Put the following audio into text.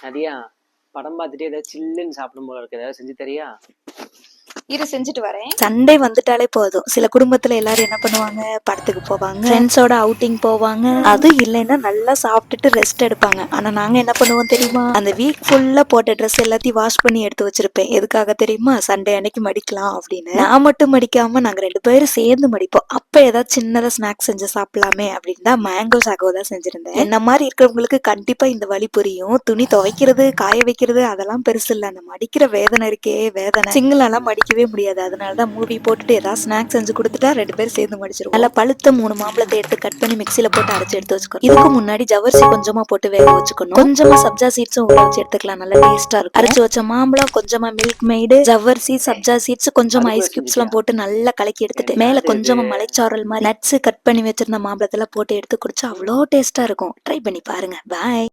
நதியா, படம் பார்த்துட்டே ஏதாவது சில்லுன்னு சாப்பிடும் போல இருக்கு. ஏதாவது செஞ்சு தரியா? இரு செஞ்சுட்டு வரேன். சண்டே வந்துட்டாலே போதும், சில குடும்பத்துல எல்லாரும் என்ன பண்ணுவாங்க, படத்துக்கு போவாங்க, ஃப்ரெண்ட்ஸோட அவுட்டிங் போவாங்க, அது இல்லைன்னா நல்லா சாப்பிட்டுட்டு ரெஸ்ட் எடுப்பாங்க. ஆனா நாங்க என்ன பண்ணுவோம் தெரியுமா, அந்த வீக் ஃபுல்லா போட்ட ட்ரெஸ் எல்லாத்தையும் வாஷ் பண்ணி எடுத்து வச்சிருப்பேன். எதுக்காக தெரியுமா, சண்டே அன்னைக்கு மடிக்கலாம் அப்படின்னு. நான் மட்டும் மடிக்காம நாங்க 2 பேரும் சேர்ந்து மடிப்போம். அப்ப ஏதாவது சின்னதா ஸ்நாக்ஸ் செஞ்சு சாப்பிடலாமே அப்படின்னு தான் மேங்கோ சாகோ தான் செஞ்சிருந்தேன். என்ன மாதிரி இருக்கிறவங்களுக்கு கண்டிப்பா இந்த வழி புரியும். துணி துவைக்கிறது, காய வைக்கிறது அதெல்லாம் பெருசு இல்ல, அந்த மடிக்கிற வேதனை இருக்கே வேதனை, சிங்கிளாலாம் மடிக்கவே முடியாது. அதனாலதான் மூவி போட்டுட்டு ஏதாவது ஸ்நாக்ஸ் செஞ்சு கொடுத்துட்டா 2 பேரும் சேர்ந்து மடிச்சிருவோம். நல்லா பழுத்த 3 மாம்பழத்தை எடுத்து கட் பண்ணி மிக்சியில போட்டு அரைச்சு எடுத்து வச்சுக்கணும். இதுக்கு முன்னாடி ஜவர்சி கொஞ்சமா போட்டு வேக வச்சுக்கணும். கொஞ்சமா சப்ஜா சீட்ஸும் ஊற வச்சு எடுத்துக்கலாம், நல்லா டேஸ்டா இருக்கும். அரைச்சு வச்ச மாம்பழம், கொஞ்சமா மில்க் மெய்டு, ஜவர்சி, சப்ஜா சீட்ஸ், கொஞ்சமா ஐஸ் கியூப்ஸ் எல்லாம் போட்டு நல்லா கலக்கி எடுத்துட்டு மேல கொஞ்சமா மலைச்சாரல் மாதிரி நட்ஸ் கட் பண்ணி வச்சிருந்த மாம்பழத்துல போட்டு எடுத்து குடிச்சா அவ்வளோ டேஸ்டா இருக்கும். ட்ரை பண்ணி பாருங்க. பாய்.